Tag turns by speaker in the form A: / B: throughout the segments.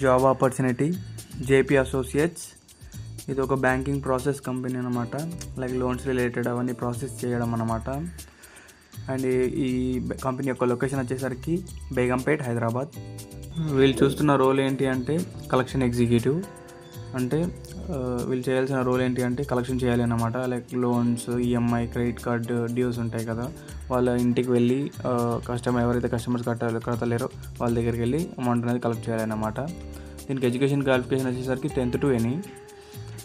A: Job opportunity JP associates. ఇది ఒక banking process company అనమాట. లైక్ లోన్స్ రిలేటెడ్ అవన్నీ ప్రాసెస్ చేయడం అనమాట. అండ్ ఈ కంపెనీ యొక్క లొకేషన్ వచ్చేసరికి బేగంపేట్, హైదరాబాద్. వీళ్ళు చూస్తున్న రోల్ ఏంటి అంటే కలెక్షన్ ఎగ్జిక్యూటివ్. అంటే వీళ్ళు చేయాల్సిన రోల్ ఏంటి అంటే కలెక్షన్ చేయాలి అన్నమాట. Like loans, EMI, credit card dues ఉంటాయి కదా, వాళ్ళ ఇంటికి వెళ్ళి ఎవరైతే కస్టమర్స్ కట్టలేరో వాళ్ళ దగ్గరికి వెళ్ళి అమౌంట్ అనేది కలెక్ట్ చేయాలన్నమాట. దీనికి ఎడ్యుకేషన్ క్వాలిఫికేషన్ వచ్చేసరికి 10th to any.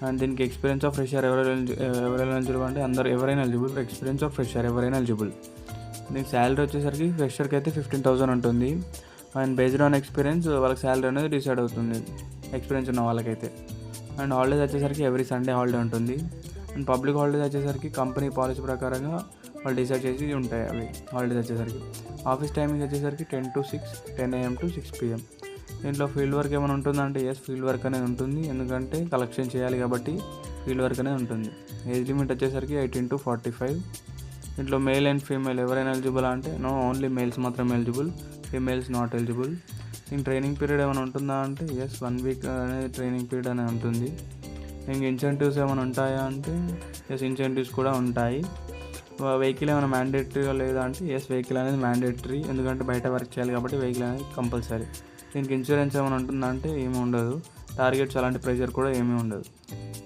A: అండ్ దీనికి ఎక్స్పీరియన్స్ ఆఫ్ ఫ్రెషర్ ఎవరైనా ఎలిజిబుల్ అంటే ఎవరైనా ఎలిజిబుల్. ఎక్స్పీరియన్స్ ఆఫ్ ఫ్రెషర్ ఎవరైనా ఎలిజిబుల్. దీనికి శాలరీ వచ్చేసరికి ఫ్రెషర్కి అయితే 15,000 ఉంటుంది. అండ్ బేస్డ్ ఆన్ ఎక్స్పీరియన్స్ వాళ్ళకి శాలరీ అనేది డిసైడ్ అవుతుంది, ఎక్స్పీరియన్స్ ఉన్న వాళ్ళకైతే. అండ్ హాలిడేస్ వచ్చేసరికి ఎవ్రీ సండే హాలిడే ఉంటుంది. అండ్ పబ్లిక్ హాలిడేస్ వచ్చేసరికి కంపెనీ పాలసీ ప్రకారంగా వాళ్ళు డిసైడ్ చేసి ఉంటాయి అవి హాలిడేస్ వచ్చేసరికి. ఆఫీస్ టైమింగ్ వచ్చేసరికి 10 to 6, 10 AM to 6 PM. దీంట్లో ఫీల్డ్ వర్క్ ఏమైనా ఉంటుందంటే ఫీల్డ్ వర్క్ అనేది ఉంటుంది, ఎందుకంటే కలెక్షన్ చేయాలి కాబట్టి ఫీల్డ్ వర్క్ అనేది ఉంటుంది. ఏజ్ లిమిట్ వచ్చేసరికి 18 to 45. దీంట్లో మేల్ అండ్ ఫీమేల్ ఎవరైనా ఎలిజిబుల్ అంటే నో, ఓన్లీ మేల్స్ మాత్రమే ఎలిజిబుల్, ఫీమేల్స్ నాట్ ఎలిజిబుల్. ఇంక ట్రైనింగ్ పీరియడ్ ఏమైనా ఉంటుందా అంటే 1 week అనేది ట్రైనింగ్ పీరియడ్ అనేది ఉంటుంది. ఇంక ఇన్సెంటివ్స్ ఏమైనా ఉంటాయా అంటే ఇన్సెంటివ్స్ కూడా ఉంటాయి. వెహికల్ ఏమైనా మ్యాండేటరీగా లేదా అంటే వెహికల్ అనేది మ్యాండేటరీ, ఎందుకంటే బయట వర్క్ చేయాలి కాబట్టి వెహికల్ అనేది కంపల్సరీ. దీనికి ఇన్సూరెన్స్ ఏమైనా ఉంటుందా అంటే ఏమీ ఉండదు. టార్గెట్స్ అలాంటి ప్రెషర్ కూడా ఏమీ ఉండదు.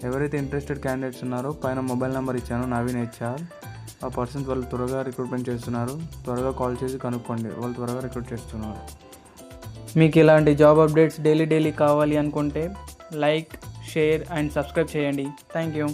A: ఎవరైతే ఇంట్రెస్టెడ్ క్యాండిడేట్స్ ఉన్నారో పైన మొబైల్ నెంబర్ ఇచ్చాను, నవీన్ HR. ఆ పర్సన్స్ వాళ్ళు త్వరగా రిక్రూట్మెంట్ చేస్తున్నారు, త్వరగా కాల్ చేసి కనుక్కోండి, వాళ్ళు త్వరగా రిక్రూట్ చేస్తున్నారు.
B: మీకు ఇలాంటి జాబ్ అప్డేట్స్ డైలీ కావాలి అనుకుంటే లైక్, షేర్ అండ్ సబ్స్క్రైబ్ చేయండి. Thank you.